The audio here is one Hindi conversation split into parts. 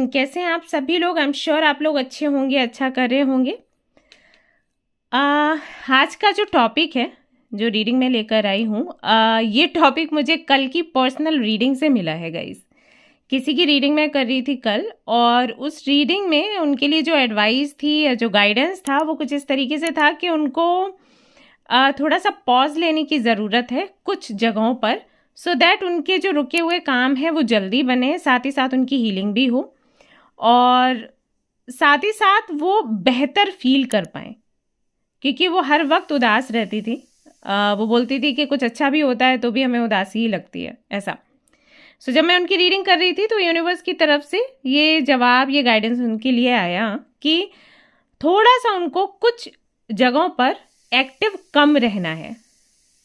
कैसे हैं आप सभी लोग? आई एम श्योर आप लोग अच्छे होंगे, अच्छा कर रहे होंगे। आज का जो टॉपिक है, जो रीडिंग में लेकर आई हूँ, ये टॉपिक मुझे कल की पर्सनल रीडिंग से मिला है गाइस। किसी की रीडिंग मैं कर रही थी कल, और उस रीडिंग में उनके लिए जो एडवाइस थी या जो गाइडेंस था वो कुछ इस तरीके से था कि उनको थोड़ा सा पॉज लेने की ज़रूरत है कुछ जगहों पर, सो दैट उनके जो रुके हुए काम हैं वो जल्दी बने, साथ ही साथ उनकी हीलिंग भी हो और साथ ही साथ वो बेहतर फील कर पाएँ, क्योंकि वो हर वक्त उदास रहती थी। वो बोलती थी कि कुछ अच्छा भी होता है तो भी हमें उदासी ही लगती है, ऐसा। सो जब मैं उनकी रीडिंग कर रही थी तो यूनिवर्स की तरफ से ये जवाब, ये गाइडेंस उनके लिए आया कि थोड़ा सा उनको कुछ जगहों पर एक्टिव कम रहना है।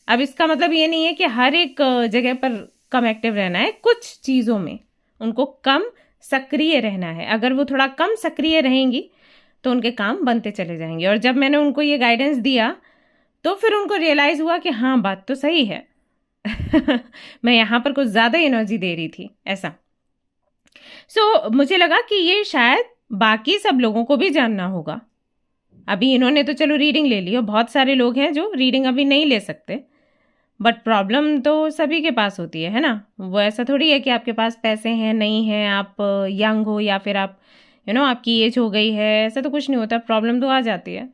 अब इसका मतलब ये नहीं है कि हर एक जगह पर कम एक्टिव रहना है, कुछ चीज़ों में उनको कम सक्रिय रहना है। अगर वो थोड़ा कम सक्रिय रहेंगी तो उनके काम बनते चले जाएंगे। और जब मैंने उनको ये गाइडेंस दिया तो फिर उनको रियलाइज़ हुआ कि हाँ, बात तो सही है। मैं यहाँ पर कुछ ज़्यादा एनर्जी दे रही थी, ऐसा। सो मुझे लगा कि ये शायद बाकी सब लोगों को भी जानना होगा। अभी इन्होंने तो चलो रीडिंग ले ली, और बहुत सारे लोग हैं जो रीडिंग अभी नहीं ले सकते, बट प्रॉब्लम तो सभी के पास होती है ना। वो ऐसा थोड़ी है कि आपके पास पैसे हैं, नहीं हैं, आप यंग हो या फिर आप आपकी एज हो गई है, ऐसा तो कुछ नहीं होता, प्रॉब्लम तो आ जाती है।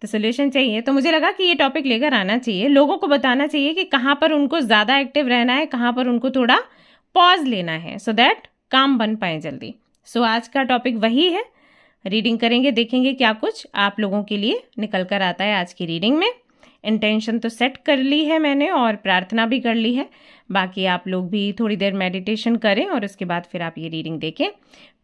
तो सोल्यूशन चाहिए। तो मुझे लगा कि ये टॉपिक लेकर आना चाहिए, लोगों को बताना चाहिए कि कहाँ पर उनको ज़्यादा एक्टिव रहना है, कहाँ पर उनको थोड़ा पॉज लेना है, सो दैट काम बन पाए जल्दी। सो आज का टॉपिक वही है, रीडिंग करेंगे, देखेंगे क्या कुछ आप लोगों के लिए निकल कर आता है आज की रीडिंग में। इंटेंशन तो सेट कर ली है मैंने और प्रार्थना भी कर ली है, बाकी आप लोग भी थोड़ी देर मेडिटेशन करें और उसके बाद फिर आप ये रीडिंग देखें।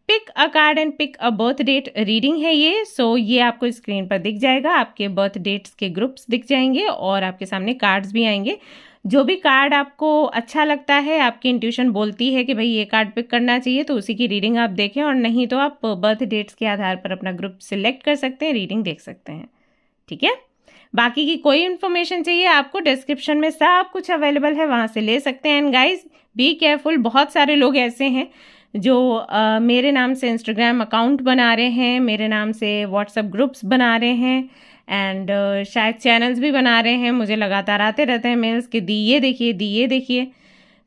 Pick a card and pick a birth date reading है ये। सो ये आपको स्क्रीन पर दिख जाएगा, आपके बर्थ डेट्स के ग्रुप्स दिख जाएंगे और आपके सामने कार्ड्स भी आएंगे। जो भी कार्ड आपको अच्छा लगता है, आपकी इंट्यूशन बोलती है कि भाई ये कार्ड पिक करना चाहिए, तो उसी की रीडिंग आप देखें, और नहीं तो आप बर्थ डेट्स के आधार पर अपना ग्रुप सिलेक्ट कर सकते हैं, रीडिंग देख सकते हैं, ठीक है। बाकी की कोई इन्फॉर्मेशन चाहिए आपको, डिस्क्रिप्शन में सब कुछ अवेलेबल है, वहाँ से ले सकते हैं। एंड गाइज बी केयरफुल, बहुत सारे लोग ऐसे हैं जो मेरे नाम से इंस्टाग्राम अकाउंट बना रहे हैं, मेरे नाम से व्हाट्सएप ग्रुप्स बना रहे हैं, एंड शायद चैनल्स भी बना रहे हैं। मुझे लगातार आते रहते हैं मेल्स कि दी ये देखिए।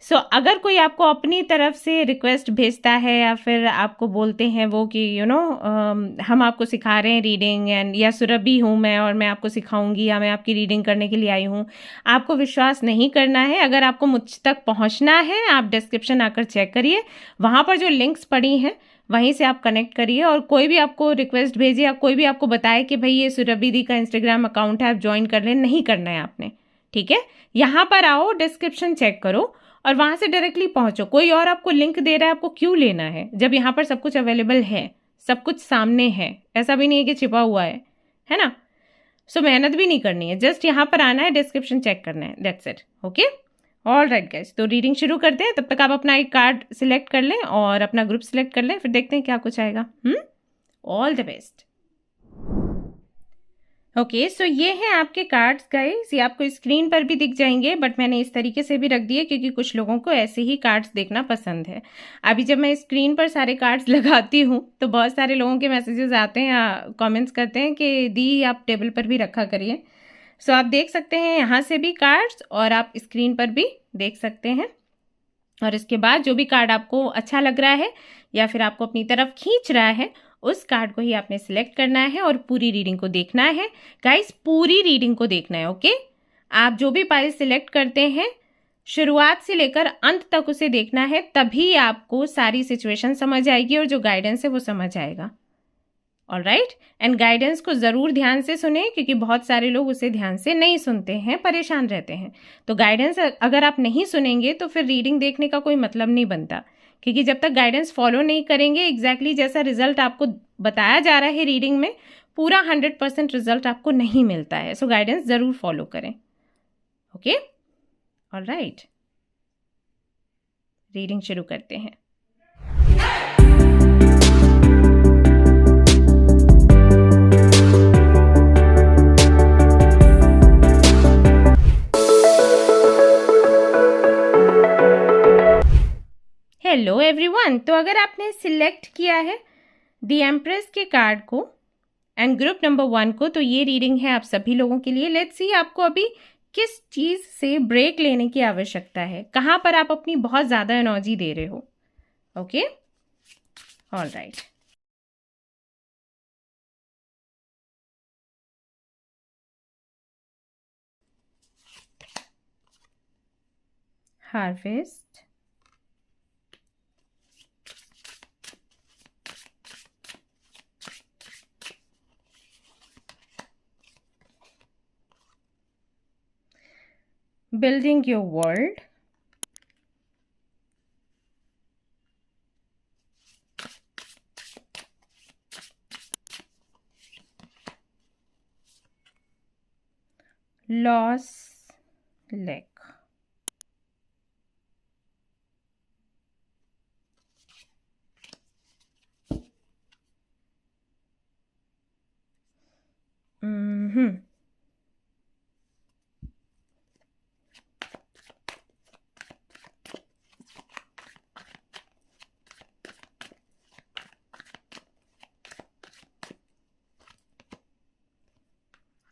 सो अगर कोई आपको अपनी तरफ से रिक्वेस्ट भेजता है या फिर आपको बोलते हैं वो कि हम आपको सिखा रहे हैं रीडिंग, एंड या सुरभि हूँ मैं और मैं आपको सिखाऊंगी, या मैं आपकी रीडिंग करने के लिए आई हूँ, आपको विश्वास नहीं करना है। अगर आपको मुझ तक पहुँचना है, आप डिस्क्रिप्शन आकर चेक करिए, वहाँ पर जो लिंक्स पड़ी हैं वहीं से आप कनेक्ट करिए। और कोई भी आपको रिक्वेस्ट भेजे या कोई भी आपको बताए कि भाई ये सुरभि दी का इंस्टाग्राम अकाउंट है, आप ज्वाइन कर लें, नहीं करना है आपने, ठीक है। यहाँ पर आओ, डिस्क्रिप्शन चेक करो और वहाँ से डायरेक्टली पहुँचो। कोई और आपको लिंक दे रहा है, आपको क्यों लेना है जब यहाँ पर सब कुछ अवेलेबल है, सब कुछ सामने है, ऐसा भी नहीं है कि छिपा हुआ है ना। सो मेहनत भी नहीं करनी है, जस्ट यहाँ पर आना है, डिस्क्रिप्शन चेक करना है, that's it, okay. All right guys, तो रीडिंग शुरू करते हैं। तब तक आप अपना एक कार्ड सिलेक्ट कर लें और अपना ग्रुप सिलेक्ट कर लें, फिर देखते हैं क्या कुछ आएगा। All the best. ओके, सो ये हैं आपके कार्ड्स गाइस, ये आपको स्क्रीन पर भी दिख जाएंगे, बट मैंने इस तरीके से भी रख दिए क्योंकि कुछ लोगों को ऐसे ही कार्ड्स देखना पसंद है। अभी जब मैं स्क्रीन पर सारे कार्ड्स लगाती हूँ तो बहुत सारे लोगों के मैसेजेस आते हैं या कमेंट्स करते हैं कि दी आप टेबल पर भी रखा करिए। सो आप देख सकते हैं यहाँ से भी कार्ड्स और आप स्क्रीन पर भी देख सकते हैं। और इसके बाद जो भी कार्ड आपको अच्छा लग रहा है या फिर आपको अपनी तरफ खींच रहा है, उस कार्ड को ही आपने सिलेक्ट करना है और पूरी रीडिंग को देखना है गाइस, पूरी रीडिंग को देखना है, ओके। आप जो भी पाइल सिलेक्ट करते हैं शुरुआत से लेकर अंत तक उसे देखना है, तभी आपको सारी सिचुएशन समझ आएगी और जो गाइडेंस है वो समझ आएगा। ऑल राइट, एंड गाइडेंस को ज़रूर ध्यान से सुने क्योंकि बहुत सारे लोग उसे ध्यान से नहीं सुनते हैं, परेशान रहते हैं। तो गाइडेंस अगर आप नहीं सुनेंगे तो फिर रीडिंग देखने का कोई मतलब नहीं बनता, क्योंकि जब तक गाइडेंस फॉलो नहीं करेंगे, एग्जैक्टली जैसा रिजल्ट आपको बताया जा रहा है रीडिंग में, पूरा 100% रिजल्ट आपको नहीं मिलता है। सो गाइडेंस ज़रूर फॉलो करें, ओके। ऑल राइट, रीडिंग शुरू करते हैं। हेलो एवरीवन, 1, तो अगर आपने सिलेक्ट किया है द एम्प्रेस के कार्ड को एंड ग्रुप नंबर 1 को, तो ये रीडिंग है आप सभी लोगों के लिए। लेट्स सी आपको अभी किस चीज़ से ब्रेक लेने की आवश्यकता है, कहाँ पर आप अपनी बहुत ज़्यादा एनर्जी दे रहे हो। Okay, all right. Harvest, building your world, loss, lack,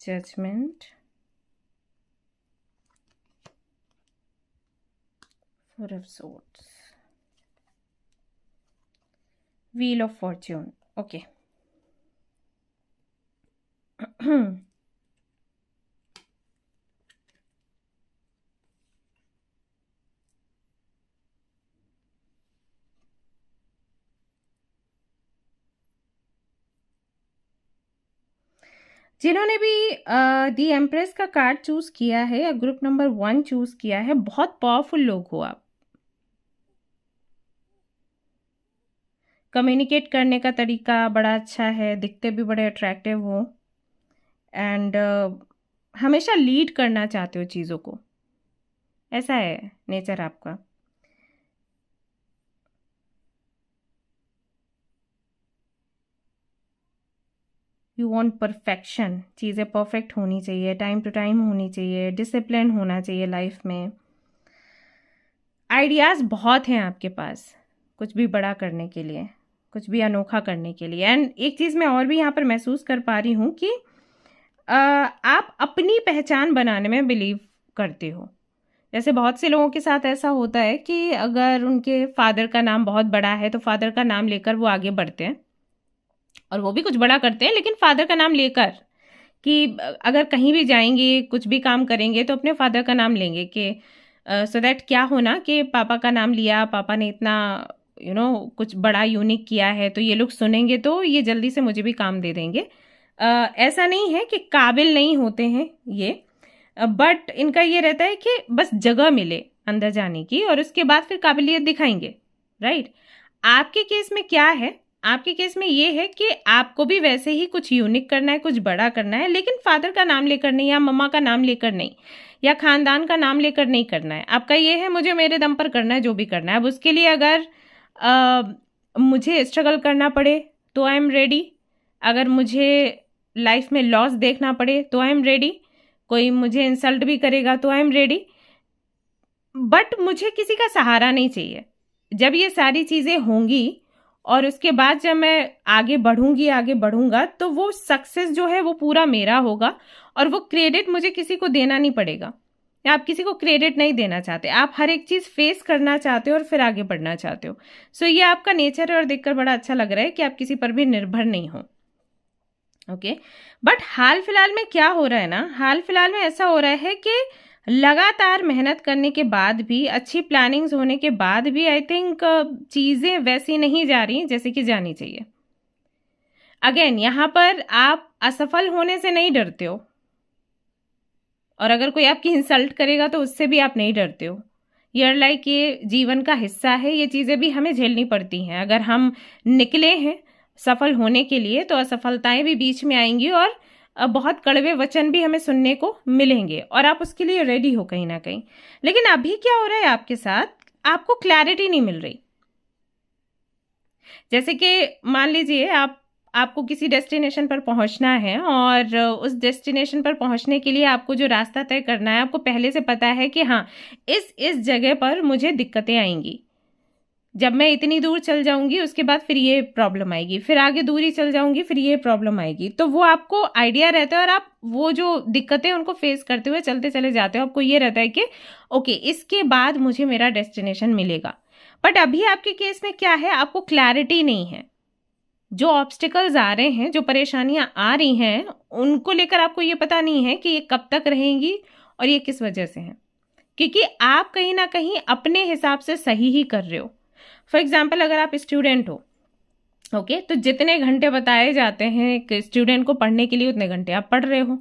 judgment, Four of Swords, Wheel of Fortune. Okay. जिन्होंने भी दी एम्प्रेस का कार्ड चूज किया है या ग्रुप नंबर 1 चूज किया है, बहुत पावरफुल लोग हो आप। कम्युनिकेट करने का तरीका बड़ा अच्छा है, दिखते भी बड़े अट्रैक्टिव हो एंड हमेशा लीड करना चाहते हो चीज़ों को, ऐसा है नेचर आपका। यू वांट परफेक्शन, चीज़ें परफेक्ट होनी चाहिए, टाइम टू टाइम होनी चाहिए, डिसिप्लिन होना चाहिए लाइफ में। आइडियाज़ बहुत हैं आपके पास कुछ भी बड़ा करने के लिए, कुछ भी अनोखा करने के लिए। एंड एक चीज़ मैं और भी यहाँ पर महसूस कर पा रही हूँ कि आप अपनी पहचान बनाने में बिलीव करते हो। जैसे बहुत से लोगों के साथ ऐसा होता है कि अगर उनके फादर का नाम बहुत बड़ा है तो फादर का नाम लेकर वो आगे बढ़ते हैं और वो भी कुछ बड़ा करते हैं, लेकिन फादर का नाम लेकर कि अगर कहीं भी जाएंगे कुछ भी काम करेंगे तो अपने फादर का नाम लेंगे कि सो दैट क्या होना कि पापा का नाम लिया, पापा ने इतना कुछ बड़ा यूनिक किया है, तो ये लोग सुनेंगे तो ये जल्दी से मुझे भी काम दे देंगे। ऐसा नहीं है कि काबिल नहीं होते हैं ये, बट इनका ये रहता है कि बस जगह मिले अंदर जाने की और उसके बाद फिर काबिलियत दिखाएंगे, राइट। आपके केस में क्या है, आपके केस में ये है कि आपको भी वैसे ही कुछ यूनिक करना है, कुछ बड़ा करना है, लेकिन फादर का नाम लेकर नहीं या मम्मा का नाम लेकर नहीं या खानदान का नाम लेकर नहीं करना है। आपका ये है मुझे मेरे दम पर करना है जो भी करना है। अब उसके लिए अगर मुझे स्ट्रगल करना पड़े तो आई एम रेडी, अगर मुझे लाइफ में लॉस देखना पड़े तो आई एम रेडी, कोई मुझे इंसल्ट भी करेगा तो आई एम रेडी, बट मुझे किसी का सहारा नहीं चाहिए। जब ये सारी चीज़ें होंगी और उसके बाद जब मैं आगे बढ़ूंगी, आगे बढ़ूंगा, तो वो सक्सेस जो है वो पूरा मेरा होगा और वो क्रेडिट मुझे किसी को देना नहीं पड़ेगा। या आप किसी को क्रेडिट नहीं देना चाहते, आप हर एक चीज़ फेस करना चाहते हो और फिर आगे बढ़ना चाहते हो। सो ये आपका नेचर है और देखकर बड़ा अच्छा लग रहा है कि आप किसी पर भी निर्भर नहीं हो। ओके, बट हाल फिलहाल में क्या हो रहा है ना, हाल फिलहाल में ऐसा हो रहा है कि लगातार मेहनत करने के बाद भी, अच्छी प्लानिंग्स होने के बाद भी आई थिंक चीज़ें वैसी नहीं जा रही जैसे कि जानी चाहिए। अगेन यहाँ पर आप असफल होने से नहीं डरते हो और अगर कोई आपकी इंसल्ट करेगा तो उससे भी आप नहीं डरते हो। ये लाइक ये जीवन का हिस्सा है, ये चीज़ें भी हमें झेलनी पड़ती हैं। अगर हम निकले हैं सफल होने के लिए तो असफलताएं भी बीच में आएंगी और बहुत कड़वे वचन भी हमें सुनने को मिलेंगे और आप उसके लिए रेडी हो कहीं ना कहीं। लेकिन अभी क्या हो रहा है आपके साथ, आपको क्लैरिटी नहीं मिल रही। जैसे कि मान लीजिए आपको किसी डेस्टिनेशन पर पहुंचना है और उस डेस्टिनेशन पर पहुंचने के लिए आपको जो रास्ता तय करना है, आपको पहले से पता है कि हाँ इस जगह पर मुझे दिक्कतें आएंगी, जब मैं इतनी दूर चल जाऊंगी उसके बाद फिर ये प्रॉब्लम आएगी, फिर आगे दूरी चल जाऊंगी फिर ये प्रॉब्लम आएगी। तो वो आपको आइडिया रहता है और आप वो जो दिक्कतें उनको फेस करते हुए चलते चले जाते हो। आपको ये रहता है कि ओके इसके बाद मुझे मेरा डेस्टिनेशन मिलेगा। बट अभी आपके केस में क्या है, आपको क्लैरिटी नहीं है। जो ऑब्स्टिकल्स आ रहे हैं, जो परेशानियां आ रही हैं, उनको लेकर आपको ये पता नहीं है कि ये कब तक रहेंगी और ये किस वजह से हैं, क्योंकि आप कहीं ना कहीं अपने हिसाब से सही ही कर रहे हो। फॉर एग्जाम्पल अगर आप स्टूडेंट हो, ओके, तो जितने घंटे बताए जाते हैं एक स्टूडेंट को पढ़ने के लिए उतने घंटे आप पढ़ रहे हो।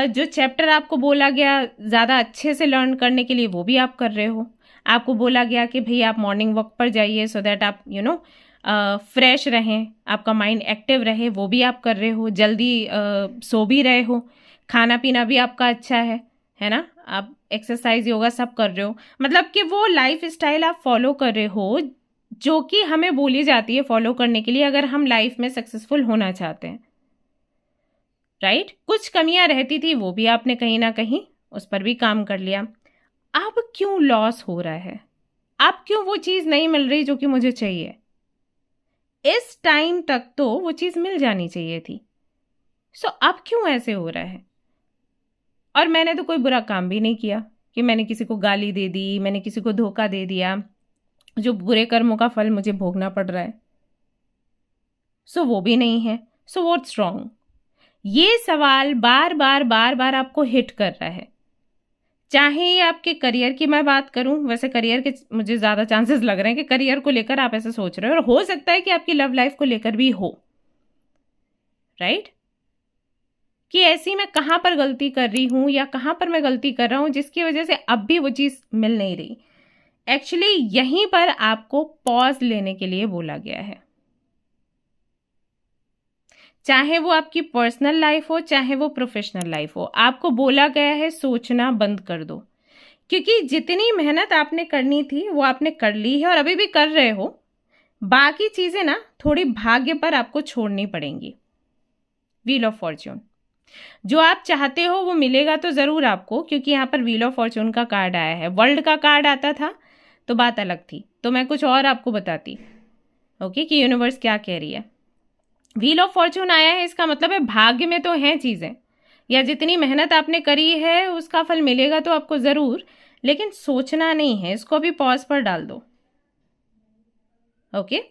जो चैप्टर आपको बोला गया ज़्यादा अच्छे से लर्न करने के लिए वो भी आप कर रहे हो। आपको बोला गया कि भाई आप मॉर्निंग वॉक पर जाइए सो दैट आप फ्रेश रहें, आपका माइंड एक्टिव रहे, वो भी आप कर रहे हो। जल्दी सो भी रहे हो, खाना पीना भी आपका अच्छा है ना, आप एक्सरसाइज योगा सब कर रहे हो। मतलब कि वो लाइफ स्टाइल आप फॉलो कर रहे हो जो कि हमें बोली जाती है फॉलो करने के लिए अगर हम लाइफ में सक्सेसफुल होना चाहते हैं, राइट। कुछ कमियां रहती थी वो भी आपने कहीं ना कहीं उस पर भी काम कर लिया। अब क्यों लॉस हो रहा है, अब क्यों वो चीज़ नहीं मिल रही जो कि मुझे चाहिए? इस टाइम तक तो वो चीज़ मिल जानी चाहिए थी, सो अब क्यों ऐसे हो रहा है? और मैंने तो कोई बुरा काम भी नहीं किया कि मैंने किसी को गाली दे दी, मैंने किसी को धोखा दे दिया, जो बुरे कर्मों का फल मुझे भोगना पड़ रहा है, सो वो भी नहीं है। So what's wrong? ये सवाल बार बार बार बार आपको हिट कर रहा है। चाहे ये आपके करियर की मैं बात करूं, वैसे करियर के मुझे ज़्यादा चांसेस लग रहे हैं कि करियर को लेकर आप ऐसे सोच रहे हो, और हो सकता है कि आपकी लव लाइफ को लेकर भी हो, राइट। कि ऐसी मैं कहाँ पर गलती कर रही हूँ या कहाँ पर मैं गलती कर रहा हूँ जिसकी वजह से अब भी वो चीज़ मिल नहीं रही। एक्चुअली यहीं पर आपको पॉज लेने के लिए बोला गया है। चाहे वो आपकी पर्सनल लाइफ हो चाहे वो प्रोफेशनल लाइफ हो, आपको बोला गया है सोचना बंद कर दो। क्योंकि जितनी मेहनत आपने करनी थी वो आपने कर ली है और अभी भी कर रहे हो। बाकी चीज़ें ना थोड़ी भाग्य पर आपको छोड़नी पड़ेंगी। व्हील ऑफ फॉर्च्यून, जो आप चाहते हो वो मिलेगा तो ज़रूर आपको, क्योंकि यहाँ पर व्हील ऑफ फॉर्च्यून का कार्ड आया है। वर्ल्ड का कार्ड आता था तो बात अलग थी, तो मैं कुछ और आपको बताती, ओके, कि यूनिवर्स क्या कह रही है। व्हील ऑफ फॉर्च्यून आया है, इसका मतलब है भाग्य में तो हैं चीज़ें, या जितनी मेहनत आपने करी है उसका फल मिलेगा तो आपको ज़रूर, लेकिन सोचना नहीं है, इसको भी पॉज पर डाल दो, ओके।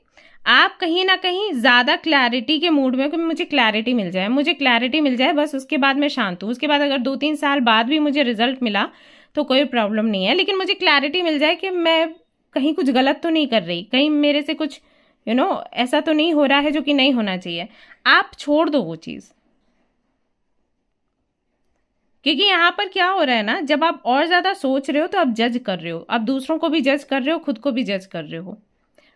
आप कहीं ना कहीं ज़्यादा क्लैरिटी के मूड में कि मुझे क्लैरिटी मिल जाए, मुझे क्लैरिटी मिल जाए, बस उसके बाद मैं शांत हूँ। उसके बाद अगर 2-3 साल बाद भी मुझे रिजल्ट मिला तो कोई प्रॉब्लम नहीं है, लेकिन मुझे क्लैरिटी मिल जाए कि मैं कहीं कुछ गलत तो नहीं कर रही, कहीं मेरे से कुछ ऐसा तो नहीं हो रहा है जो कि नहीं होना चाहिए। आप छोड़ दो वो चीज़, क्योंकि यहाँ पर क्या हो रहा है ना, जब आप और ज़्यादा सोच रहे हो तो आप जज कर रहे हो, आप दूसरों को भी जज कर रहे हो, खुद को भी जज कर रहे हो,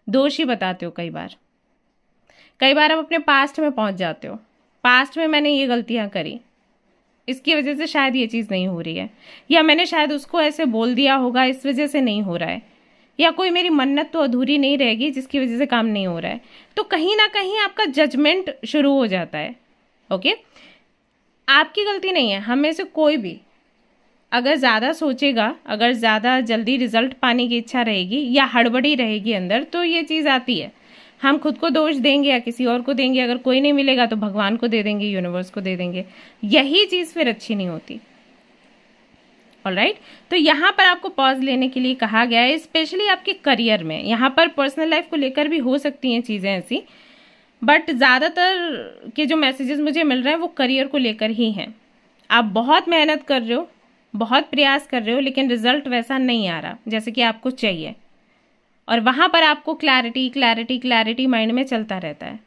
दोषी बताते हो। कई बार आप अपने पास्ट में पहुंच जाते हो, पास्ट में मैंने ये गलतियां करी, इसकी वजह से शायद ये चीज़ नहीं हो रही है, या मैंने शायद उसको ऐसे बोल दिया होगा इस वजह से नहीं हो रहा है, या कोई मेरी मन्नत तो अधूरी नहीं रहेगी जिसकी वजह से काम नहीं हो रहा है। तो कहीं ना कहीं आपका जजमेंट शुरू हो जाता है, ओके। आपकी गलती नहीं है, हम में से कोई भी अगर ज़्यादा सोचेगा, अगर ज़्यादा जल्दी रिजल्ट पाने की इच्छा रहेगी या हड़बड़ी रहेगी अंदर, तो ये चीज़ आती है। हम खुद को दोष देंगे या किसी और को देंगे, अगर कोई नहीं मिलेगा तो भगवान को दे देंगे, यूनिवर्स को दे देंगे, यही चीज़ फिर अच्छी नहीं होती। ऑलराइट, तो यहाँ पर आपको पॉज लेने के लिए कहा गया है, स्पेशली आपके करियर में। यहाँ पर पर्सनल लाइफ को लेकर भी हो सकती हैं चीज़ें ऐसी, बट ज़्यादातर के जो मैसेजेस मुझे मिल रहे हैं वो करियर को लेकर ही हैं। आप बहुत मेहनत कर रहे हो, बहुत प्रयास कर रहे हो, लेकिन रिजल्ट वैसा नहीं आ रहा जैसे कि आपको चाहिए, और वहाँ पर आपको क्लैरिटी क्लैरिटी क्लैरिटी माइंड में चलता रहता है।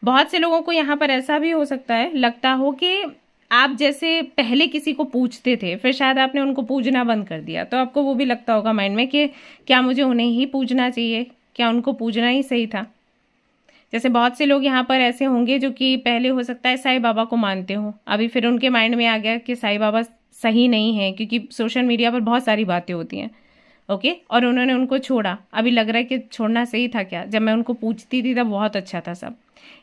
बहुत से लोगों को यहाँ पर ऐसा भी हो सकता है, लगता हो कि आप जैसे पहले किसी को पूछते थे, फिर शायद आपने उनको पूजना बंद कर दिया, तो आपको वो भी लगता होगा माइंड में कि क्या मुझे उन्हें ही पूजना चाहिए, क्या उनको पूजना ही सही था। जैसे बहुत से लोग यहाँ पर ऐसे होंगे जो कि पहले हो सकता है साईं बाबा को मानते हो, अभी फिर उनके माइंड में आ गया कि साईं बाबा सही नहीं है, क्योंकि सोशल मीडिया पर बहुत सारी बातें होती हैं, ओके, और उन्होंने उनको छोड़ा। अभी लग रहा है कि छोड़ना सही था क्या, जब मैं उनको पूछती थी तब बहुत अच्छा था सब।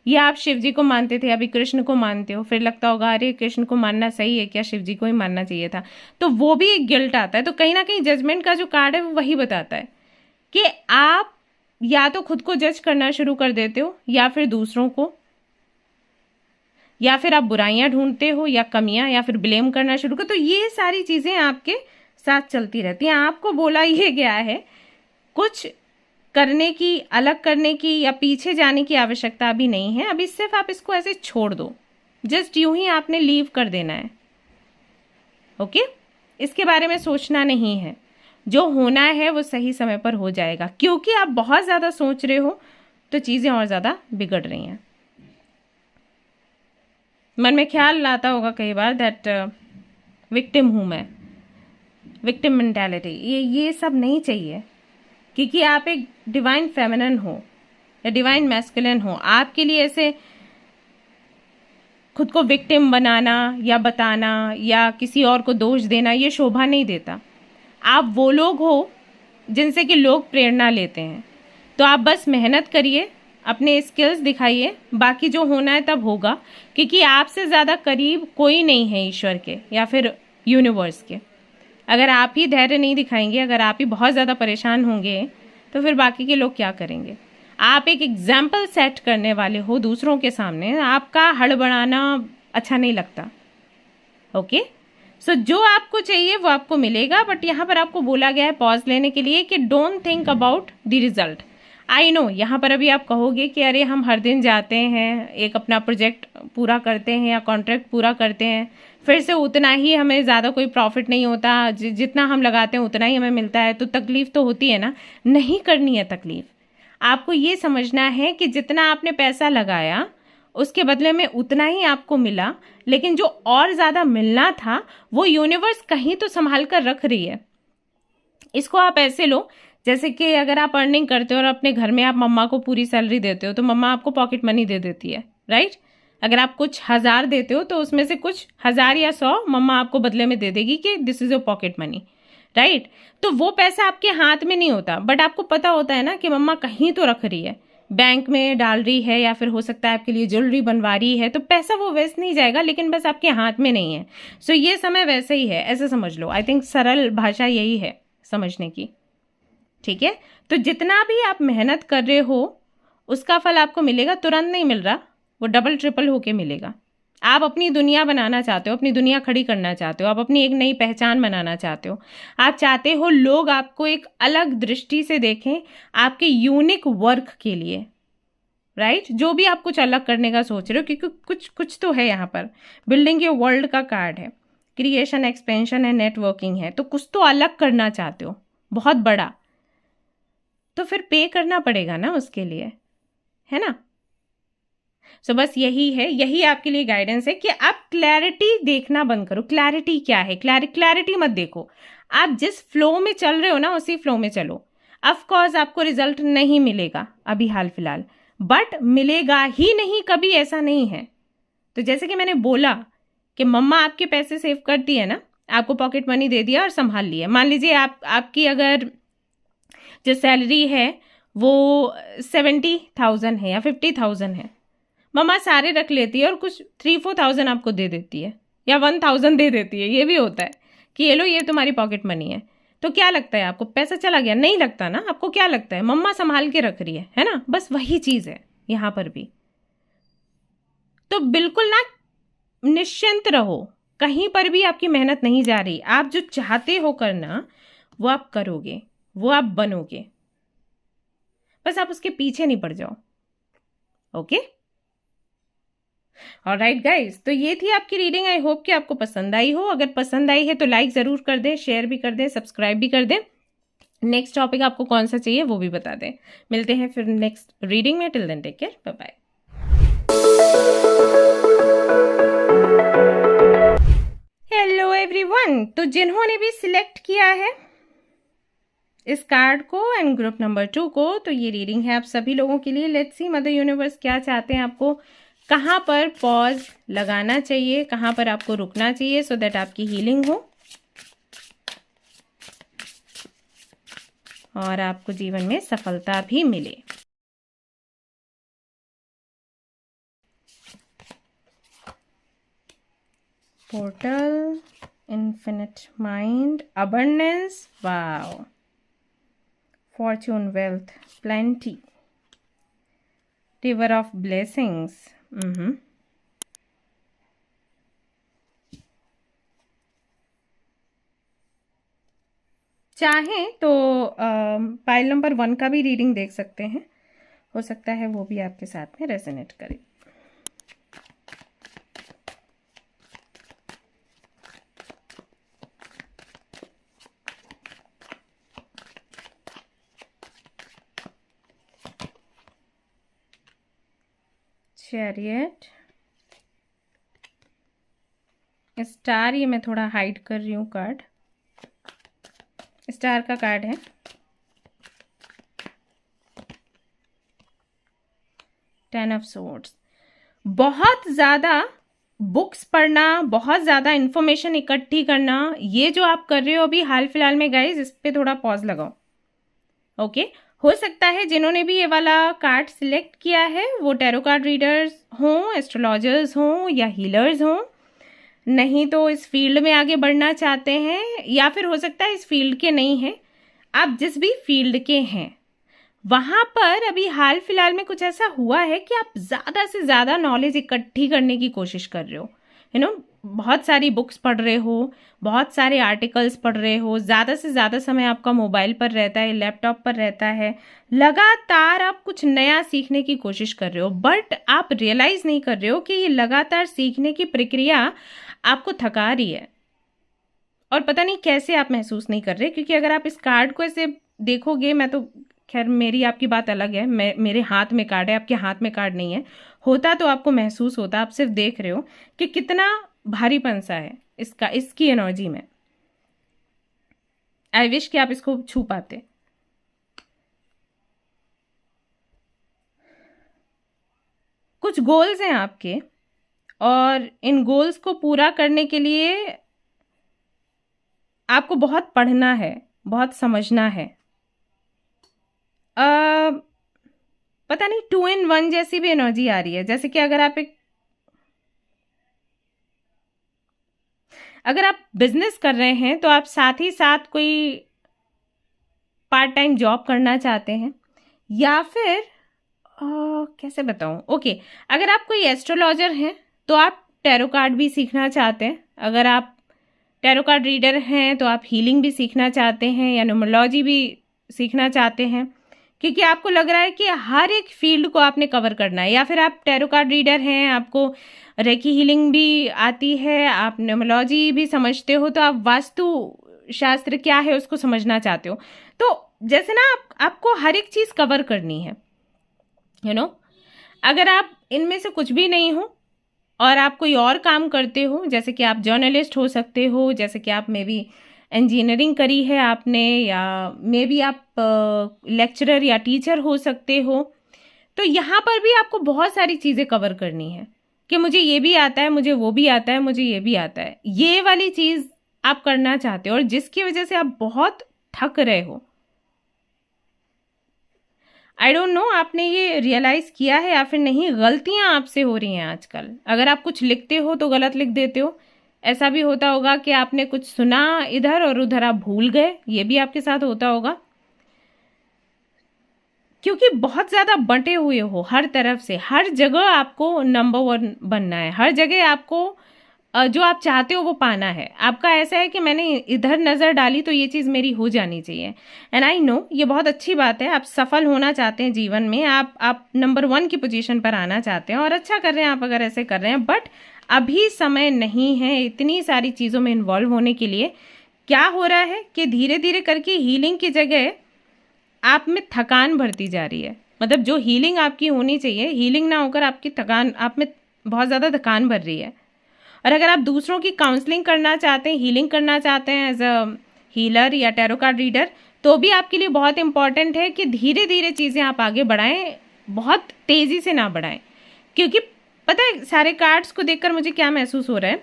या आप शिव जी को मानते थे, अभी कृष्ण को मानते हो, फिर लगता होगा अरे कृष्ण को मानना सही है क्या, शिव जी को ही मानना चाहिए था, तो वो भी एक गिल्ट आता है। तो कहीं ना कहीं जजमेंट का जो कार्ड है वो वही बताता है कि आप या तो खुद को जज करना शुरू कर देते हो या फिर दूसरों को, या फिर आप बुराइयां ढूंढते हो या कमियां, या फिर ब्लेम करना शुरू कर। तो ये सारी चीजें आपके साथ चलती रहती हैं। आपको बोला ये गया है कुछ करने की, अलग करने की या पीछे जाने की आवश्यकता अभी नहीं है। अभी सिर्फ आप इसको ऐसे छोड़ दो, जस्ट यूं ही आपने लीव कर देना है। ओके, इसके बारे में सोचना नहीं है। जो होना है वो सही समय पर हो जाएगा। क्योंकि आप बहुत ज़्यादा सोच रहे हो तो चीज़ें और ज़्यादा बिगड़ रही हैं। मन में ख्याल आता होगा कई बार दैट विक्टिम हूँ मैं, विक्टिम मेंटालिटी, ये सब नहीं चाहिए। क्योंकि आप एक डिवाइन फेमिनिन हो या डिवाइन मैस्कुलिन हो, आपके लिए ऐसे खुद को विक्टिम बनाना या बताना या किसी और को दोष देना ये शोभा नहीं देता। आप वो लोग हो जिनसे कि लोग प्रेरणा लेते हैं। तो आप बस मेहनत करिए, अपने स्किल्स दिखाइए, बाकी जो होना है तब होगा। क्योंकि आपसे ज़्यादा करीब कोई नहीं है ईश्वर के या फिर यूनिवर्स के। अगर आप ही धैर्य नहीं दिखाएंगे, अगर आप ही बहुत ज़्यादा परेशान होंगे, तो फिर बाकी के लोग क्या करेंगे। आप एक एग्जाम्पल सेट करने वाले हो दूसरों के सामने, आपका हड़बड़ाना अच्छा नहीं लगता। ओके, सो जो आपको चाहिए वो आपको मिलेगा। बट यहाँ पर आपको बोला गया है पॉज लेने के लिए कि don't think about the result. I know यहाँ पर अभी आप कहोगे कि अरे हम हर दिन जाते हैं, एक अपना प्रोजेक्ट पूरा करते हैं या कॉन्ट्रैक्ट पूरा करते हैं, फिर से उतना ही हमें ज़्यादा कोई प्रॉफिट नहीं होता, जितना हम लगाते हैं उतना ही हमें मिलता है, तो तकलीफ़ तो होती है ना। नहीं करनी है तकलीफ़। आपको ये समझना है कि जितना आपने पैसा लगाया उसके बदले में उतना ही आपको मिला, लेकिन जो और ज़्यादा मिलना था वो यूनिवर्स कहीं तो संभाल कर रख रही है। इसको आप ऐसे लो जैसे कि अगर आप अर्निंग करते हो और अपने घर में आप मम्मा को पूरी सैलरी देते हो तो मम्मा आपको पॉकेट मनी दे देती है, राइट। अगर आप कुछ 1000 देते हो तो उसमें से कुछ 1000 या 100 मम्मा आपको बदले में दे देगी कि this is your pocket money, right. तो वो पैसा आपके हाथ में नहीं होता, बट आपको पता होता है ना कि मम्मा कहीं तो रख रही है, बैंक में डाल रही है या फिर हो सकता है आपके लिए ज्वेलरी बनवा रही है। तो पैसा वो वेस्ट नहीं जाएगा, लेकिन बस आपके हाथ में नहीं है। सो ये समय वैसे ही है, ऐसे समझ लो। आई थिंक सरल भाषा यही है समझने की, ठीक है। तो जितना भी आप मेहनत कर रहे हो उसका फल आपको मिलेगा, तुरंत नहीं मिल रहा, वो डबल ट्रिपल होके मिलेगा। आप अपनी दुनिया बनाना चाहते हो, अपनी दुनिया खड़ी करना चाहते हो, आप अपनी एक नई पहचान बनाना चाहते हो। आप चाहते हो लोग आपको एक अलग दृष्टि से देखें आपके यूनिक वर्क के लिए, राइट। जो भी आप कुछ अलग करने का सोच रहे हो, क्योंकि कुछ कुछ तो है यहाँ पर। बिल्डिंग योर वर्ल्ड का कार्ड है, क्रिएशन, एक्सपेंशन है, नेटवर्किंग है। तो कुछ तो अलग करना चाहते हो, बहुत बड़ा, तो फिर पे करना पड़ेगा ना उसके लिए, है ना। सो बस यही है, यही आपके लिए गाइडेंस है कि आप क्लैरिटी देखना बंद करो। क्लैरिटी क्या है, क्लैरिटी मत देखो। आप जिस फ्लो में चल रहे हो ना उसी फ्लो में चलो। ऑफ कोर्स आपको रिजल्ट नहीं मिलेगा अभी हाल फिलहाल, बट मिलेगा ही नहीं कभी, ऐसा नहीं है। तो जैसे कि मैंने बोला कि मम्मा आपके पैसे सेव करती है ना, आपको पॉकेट मनी दे दिया और संभाल लिया। मान लीजिए आपकी अगर जो सैलरी है वो 70,000 है या 50,000 है, मम्मा सारे रख लेती है और कुछ 3-4,000 आपको दे देती है या 1,000 दे देती है। ये भी होता है कि ये लो, ये तुम्हारी पॉकेट मनी है। तो क्या लगता है आपको, पैसा चला गया? नहीं लगता ना। आपको क्या लगता है, मम्मा संभाल के रख रही है ना। बस वही चीज़ है यहाँ पर भी। तो बिल्कुल ना निश्चिंत रहो, कहीं पर भी आपकी मेहनत नहीं जा रही। आप जो चाहते हो करना वो आप करोगे, वो आप बनोगे, बस आप उसके पीछे नहीं पड़ जाओ। ओके, ऑलराइट गाइस, तो ये थी आपकी रीडिंग। आई होप कि आपको पसंद आई हो। अगर पसंद आई है तो लाइक जरूर कर दें, शेयर भी कर दें, सब्सक्राइब भी कर दें। नेक्स्ट टॉपिक आपको कौन सा चाहिए वो भी बता दें। मिलते हैं फिर नेक्स्ट रीडिंग में। Till then take care, bye bye. Hello everyone, तो जिन्होंने भी सिलेक्ट किया है इस कार्ड को एंड ग्रुप नंबर 2 को, तो ये रीडिंग है आप सभी लोगों के लिए। लेट्स सी मदर यूनिवर्स क्या चाहते हैं आपको, कहाँ पर पॉज लगाना चाहिए, कहाँ पर आपको रुकना चाहिए सो दैट आपकी हीलिंग हो और आपको जीवन में सफलता भी मिले। Portal, infinite mind, abundance, wow, fortune, wealth, plenty, river of blessings. चाहें तो पाइल नंबर 1 का भी रीडिंग देख सकते हैं, हो सकता है वो भी आपके साथ में रेजोनेट करे। चैरियट, स्टार, ये मैं थोड़ा हाइड कर रही हूँ कार्ड, स्टार का कार्ड है। टेन ऑफ सोर्ड्स, बहुत ज़्यादा बुक्स पढ़ना, बहुत ज़्यादा इन्फॉर्मेशन इकट्ठी करना, ये जो आप कर रहे हो अभी हाल फिलहाल में गाइज, इस पे थोड़ा पॉज लगाओ। ओके, हो सकता है जिन्होंने भी ये वाला कार्ड सिलेक्ट किया है वो टैरो कार्ड रीडर्स हों, एस्ट्रोलॉजर्स हों या हीलर्स हों, नहीं तो इस फील्ड में आगे बढ़ना चाहते हैं, या फिर हो सकता है इस फील्ड के नहीं हैं, आप जिस भी फील्ड के हैं वहाँ पर अभी हाल फिलहाल में कुछ ऐसा हुआ है कि आप ज़्यादा से ज़्यादा नॉलेज इकट्ठी करने की कोशिश कर रहे हो, बहुत सारी बुक्स पढ़ रहे हो, बहुत सारे आर्टिकल्स पढ़ रहे हो, ज़्यादा से ज़्यादा समय आपका मोबाइल पर रहता है, लैपटॉप पर रहता है, लगातार आप कुछ नया सीखने की कोशिश कर रहे हो, बट आप रियलाइज़ नहीं कर रहे हो कि ये लगातार सीखने की प्रक्रिया आपको थका रही है, और पता नहीं कैसे आप महसूस नहीं कर रहे, क्योंकि अगर आप इस कार्ड को ऐसे देखोगे, मैं तो खैर मेरी आपकी बात अलग है, मेरे हाथ में कार्ड है, आपके हाथ में कार्ड नहीं है, होता तो आपको महसूस होता, आप सिर्फ देख रहे हो कि कितना भारीपन सा है इसकी एनर्जी में। आई विश कि आप इसको छू पाते। कुछ गोल्स हैं आपके, और इन गोल्स को पूरा करने के लिए आपको बहुत पढ़ना है, बहुत समझना है। पता नहीं 2 in 1 जैसी भी एनर्जी आ रही है, जैसे कि अगर आप बिजनेस कर रहे हैं तो आप साथ ही साथ कोई पार्ट टाइम जॉब करना चाहते हैं, या फिर कैसे बताऊं, ओके, अगर आप कोई एस्ट्रोलॉजर हैं तो आप टैरो कार्ड भी सीखना चाहते हैं, अगर आप टैरो कार्ड रीडर हैं तो आप हीलिंग भी सीखना चाहते हैं या न्यूमरोलॉजी भी सीखना चाहते हैं, क्योंकि आपको लग रहा है कि हर एक फील्ड को आपने कवर करना है, या फिर आप टैरो कार्ड रीडर हैं, आपको रेकी हीलिंग भी आती है, आप न्यूमरोलॉजी भी समझते हो, तो आप वास्तु शास्त्र क्या है उसको समझना चाहते हो, तो जैसे ना आपको हर एक चीज़ कवर करनी है, अगर आप इनमें से कुछ भी नहीं हो और आप कोई और काम करते हो, जैसे कि आप जर्नलिस्ट हो सकते हो, जैसे कि आप मे बी इंजीनियरिंग करी है आपने, या मे बी आप लेक्चरर या टीचर हो सकते हो, तो यहाँ पर भी आपको बहुत सारी चीज़ें कवर करनी है कि मुझे ये भी आता है, मुझे वो भी आता है, मुझे ये भी आता है, ये वाली चीज़ आप करना चाहते हो, और जिसकी वजह से आप बहुत थक रहे हो। आई डोंट नो आपने ये रियलाइज़ किया है या फिर नहीं, गलतियाँ आपसे हो रही हैं आजकल। अगर आप कुछ लिखते हो तो गलत लिख देते हो, ऐसा भी होता होगा कि आपने कुछ सुना इधर और उधर आप भूल गए, ये भी आपके साथ होता होगा, क्योंकि बहुत ज़्यादा बंटे हुए हो हर तरफ से, हर जगह आपको नंबर 1 बनना है, हर जगह आपको जो आप चाहते हो वो पाना है। आपका ऐसा है कि मैंने इधर नज़र डाली तो ये चीज़ मेरी हो जानी चाहिए, एंड आई नो ये बहुत अच्छी बात है, आप सफल होना चाहते हैं जीवन में, आप नंबर 1 की पोजीशन पर आना चाहते हैं, और अच्छा कर रहे हैं आप अगर ऐसे कर रहे हैं, बट अभी समय नहीं है इतनी सारी चीज़ों में इन्वॉल्व होने के लिए। क्या हो रहा है कि धीरे धीरे करके हीलिंग की जगह आप में थकान बढ़ती जा रही है, मतलब जो हीलिंग आपकी होनी चाहिए, हीलिंग ना होकर आपकी थकान, आप में बहुत ज़्यादा थकान बढ़ रही है। और अगर आप दूसरों की काउंसलिंग करना चाहते हैं, हीलिंग करना चाहते हैं एज अ हीलर या टैरो कार्ड रीडर, तो भी आपके लिए बहुत इंपॉर्टेंट है कि धीरे धीरे चीज़ें आप आगे बढ़ाएं, बहुत तेज़ी से ना बढ़ाएं, क्योंकि पता है सारे कार्ड्स को देखकर मुझे क्या महसूस हो रहा है,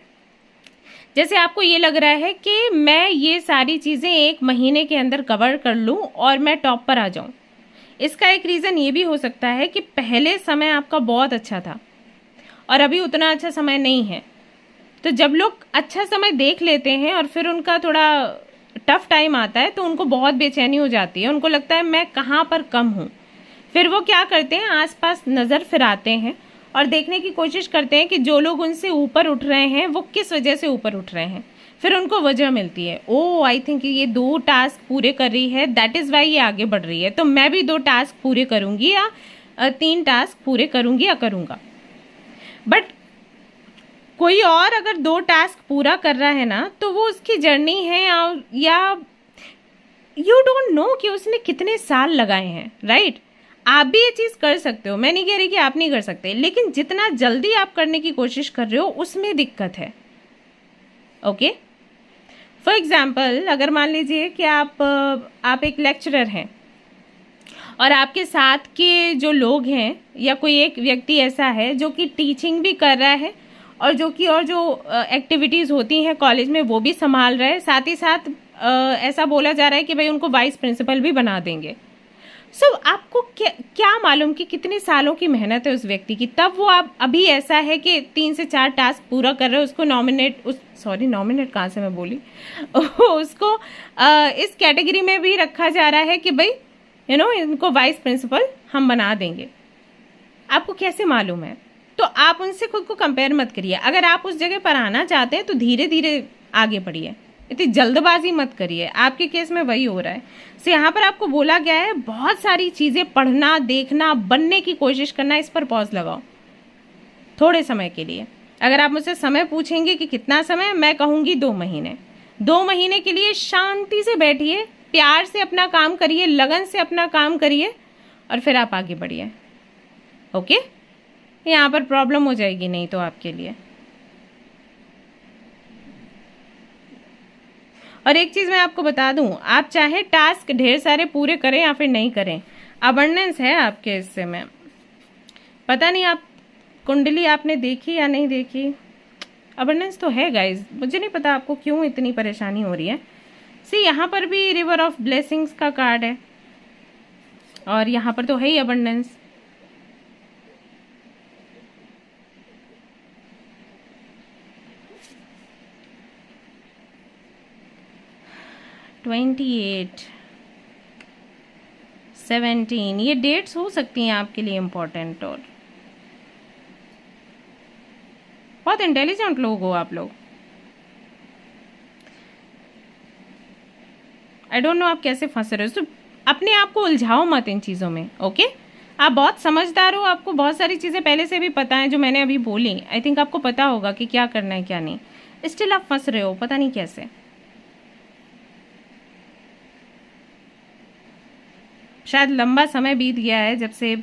जैसे आपको ये लग रहा है कि मैं ये सारी चीज़ें 1 महीने के अंदर कवर कर लूँ और मैं टॉप पर आ जाऊँ। इसका एक रीज़न ये भी हो सकता है कि पहले समय आपका बहुत अच्छा था और अभी उतना अच्छा समय नहीं है, तो जब लोग अच्छा समय देख लेते हैं और फिर उनका थोड़ा टफ टाइम आता है तो उनको बहुत बेचैनी हो जाती है, उनको लगता है मैं कहाँ पर कम हूँ। फिर वो क्या करते हैं, आसपास नज़र फिराते हैं और देखने की कोशिश करते हैं कि जो लोग उनसे ऊपर उठ रहे हैं वो किस वजह से ऊपर उठ रहे हैं। फिर उनको वजह मिलती है, ओ आई थिंक ये 2 टास्क पूरे कर रही है, दैट इज़ वाई ये आगे बढ़ रही है, तो मैं भी 2 टास्क पूरे करूँगी या 3 टास्क पूरे करूँगी या करूँगा। बट कोई और अगर 2 टास्क पूरा कर रहा है ना, तो वो उसकी जर्नी है या यू डोंट नो कि उसने कितने साल लगाए हैं, राइट। आप भी ये चीज़ कर सकते हो, मैं नहीं कह रही कि आप नहीं कर सकते, लेकिन जितना जल्दी आप करने की कोशिश कर रहे हो उसमें दिक्कत है। ओके, फॉर एग्जाम्पल अगर मान लीजिए कि आप एक लेक्चरर हैं और आपके साथ के जो लोग हैं या कोई एक व्यक्ति ऐसा है जो कि टीचिंग भी कर रहा है और जो एक्टिविटीज़ होती हैं कॉलेज में वो भी संभाल रहा है, साथ ही साथ ऐसा बोला जा रहा है कि भाई उनको वाइस प्रिंसिपल भी बना देंगे। सो आपको क्या मालूम कि कितने सालों की मेहनत है उस व्यक्ति की, तब वो आप अभी ऐसा है कि 3 से 4 टास्क पूरा कर रहे हो, उसको नॉमिनेट कहाँ से मैं बोली उसको इस कैटेगरी में भी रखा जा रहा है कि भाई इनको वाइस प्रिंसिपल हम बना देंगे। आपको कैसे मालूम है? तो आप उनसे खुद को कंपेयर मत करिए। अगर आप उस जगह पर आना चाहते हैं तो धीरे धीरे आगे बढ़िए, इतनी जल्दबाजी मत करिए। आपके केस में वही हो रहा है। सो यहाँ पर आपको बोला गया है बहुत सारी चीज़ें पढ़ना, देखना, बनने की कोशिश करना, इस पर पॉज लगाओ थोड़े समय के लिए। अगर आप मुझसे समय पूछेंगे कि कितना समय, मैं कहूँगी 2 महीने। 2 महीने के लिए शांति से बैठिए, प्यार से अपना काम करिए, लगन से अपना काम करिए और फिर आप आगे बढ़िए। ओके, यहाँ पर प्रॉब्लम हो जाएगी नहीं तो आपके लिए। और एक चीज़ मैं आपको बता दूं, आप चाहे टास्क ढेर सारे पूरे करें या फिर नहीं करें, अबंडेंस है आपके हिस्से में। पता नहीं आप कुंडली आपने देखी या नहीं देखी, अबंडेंस तो है गाइज। मुझे नहीं पता आपको क्यों इतनी परेशानी हो रही है। सी यहाँ पर भी रिवर ऑफ ब्लेसिंग्स का कार्ड है और यहाँ पर तो है ही अबंडेंस। (28, 17) ये डेट्स हो सकती हैं आपके लिए इम्पोर्टेंट। और बहुत इंटेलिजेंट लोग हो आप लोग। आई डोंट नो आप कैसे फंस रहे हो। तो अपने आप को उलझाओ मत इन चीज़ों में। ओके, आप बहुत समझदार हो, आपको बहुत सारी चीज़ें पहले से भी पता है जो मैंने अभी बोली। आई थिंक आपको पता होगा कि क्या करना है क्या नहीं। स्टिल आप फंस रहे हो, पता नहीं कैसे। शायद लंबा समय बीत गया है जब से,